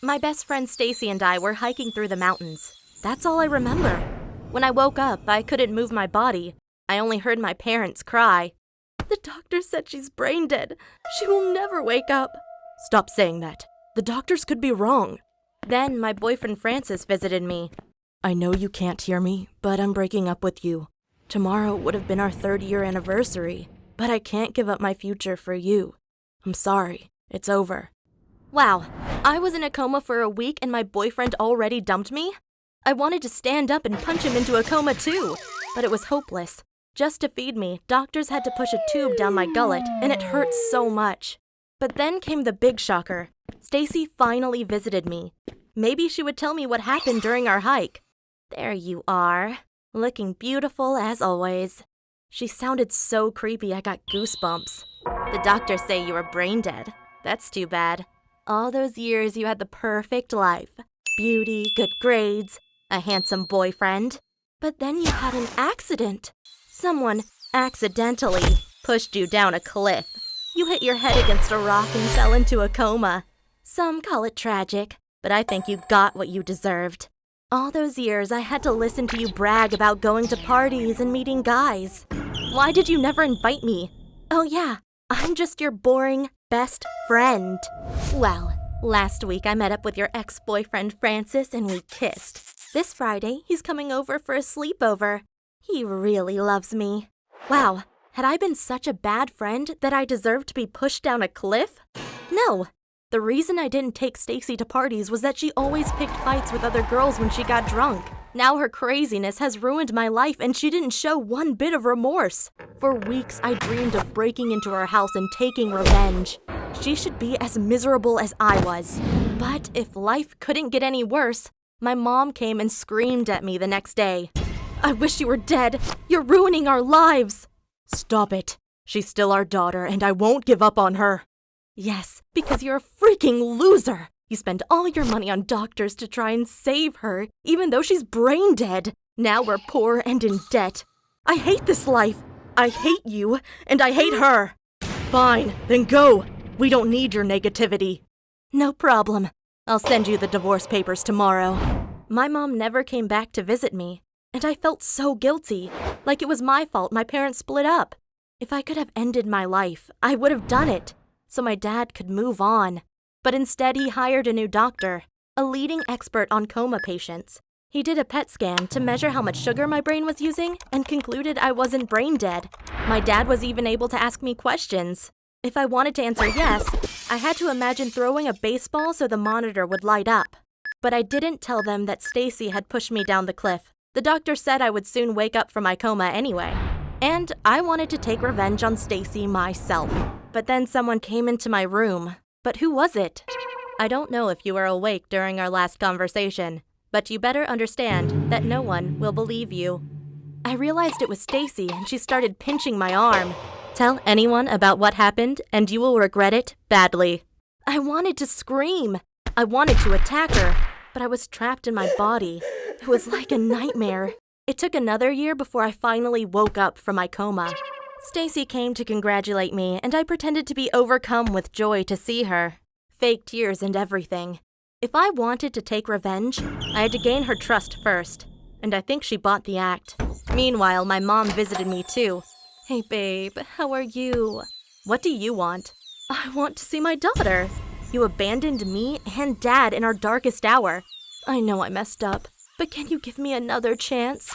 My best friend Stacy and I were hiking through the mountains. That's all I remember. When I woke up, I couldn't move my body. I only heard my parents cry. The doctor said she's brain dead. She will never wake up. Stop saying that. The doctors could be wrong. Then my boyfriend Francis visited me. I know you can't hear me, but I'm breaking up with you. Tomorrow would have been our 3rd-year anniversary, but I can't give up my future for you. I'm sorry. It's over. Wow, I was in a coma for a week and my boyfriend already dumped me? I wanted to stand up and punch him into a coma too, but it was hopeless. Just to feed me, doctors had to push a tube down my gullet, and it hurt so much. But then came the big shocker. Stacy finally visited me. Maybe she would tell me what happened during our hike. There you are, looking beautiful as always. She sounded so creepy I got goosebumps. The doctors say you were brain dead. That's too bad. All those years you had the perfect life. Beauty, good grades, a handsome boyfriend. But then you had an accident. Someone accidentally pushed you down a cliff. You hit your head against a rock and fell into a coma. Some call it tragic, but I think you got what you deserved. All those years I had to listen to you brag about going to parties and meeting guys. Why did you never invite me? Oh yeah, I'm just your boring best friend. Well, last week I met up with your ex-boyfriend Francis and we kissed. This Friday, he's coming over for a sleepover. He really loves me. Wow, had I been such a bad friend that I deserved to be pushed down a cliff? No. The reason I didn't take Stacy to parties was that she always picked fights with other girls when she got drunk. Now her craziness has ruined my life and she didn't show one bit of remorse. For weeks I dreamed of breaking into her house and taking revenge. She should be as miserable as I was. But if life couldn't get any worse, my mom came and screamed at me the next day. I wish you were dead. You're ruining our lives. Stop it. She's still our daughter and I won't give up on her. Yes, because you're a freaking loser. You spend all your money on doctors to try and save her, even though she's brain dead. Now we're poor and in debt. I hate this life. I hate you, and I hate her. Fine, then go. We don't need your negativity. No problem. I'll send you the divorce papers tomorrow. My mom never came back to visit me, and I felt so guilty, like it was my fault my parents split up. If I could have ended my life, I would have done it, so my dad could move on. But instead, he hired a new doctor, a leading expert on coma patients. He did a PET scan to measure how much sugar my brain was using and concluded I wasn't brain dead. My dad was even able to ask me questions. If I wanted to answer yes, I had to imagine throwing a baseball so the monitor would light up. But I didn't tell them that Stacy had pushed me down the cliff. The doctor said I would soon wake up from my coma anyway. And I wanted to take revenge on Stacy myself. But then someone came into my room. But who was it? I don't know if you were awake during our last conversation, but you better understand that no one will believe you. I realized it was Stacy and she started pinching my arm. Tell anyone about what happened and you will regret it badly. I wanted to scream. I wanted to attack her, but I was trapped in my body. It was like a nightmare. It took another year before I finally woke up from my coma. Stacy came to congratulate me, and I pretended to be overcome with joy to see her. Fake tears and everything. If I wanted to take revenge, I had to gain her trust first, and I think she bought the act. Meanwhile, my mom visited me too. Hey babe, how are you? What do you want? I want to see my daughter. You abandoned me and Dad in our darkest hour. I know I messed up, but can you give me another chance?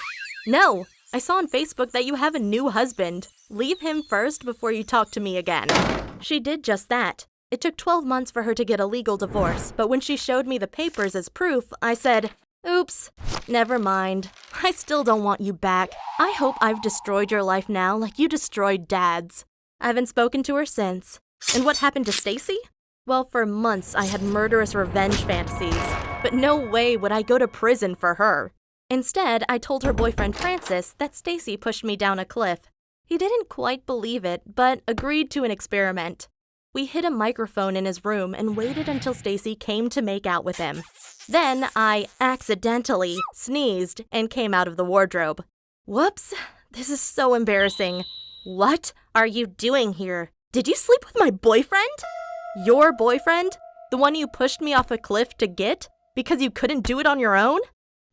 No! I saw on Facebook that you have a new husband. Leave him first before you talk to me again. She did just that. It took 12 months for her to get a legal divorce, but when she showed me the papers as proof, I said, oops, never mind. I still don't want you back. I hope I've destroyed your life now like you destroyed Dad's. I haven't spoken to her since. And what happened to Stacy? Well, for months I had murderous revenge fantasies, but no way would I go to prison for her. Instead, I told her boyfriend Francis that Stacy pushed me down a cliff. He didn't quite believe it, but agreed to an experiment. We hid a microphone in his room and waited until Stacy came to make out with him. Then I accidentally sneezed and came out of the wardrobe. Whoops, this is so embarrassing. What are you doing here? Did you sleep with my boyfriend? Your boyfriend? The one you pushed me off a cliff to get because you couldn't do it on your own?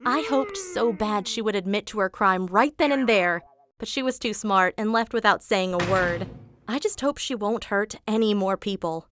I hoped so bad she would admit to her crime right then and there, but she was too smart and left without saying a word. I just hope she won't hurt any more people.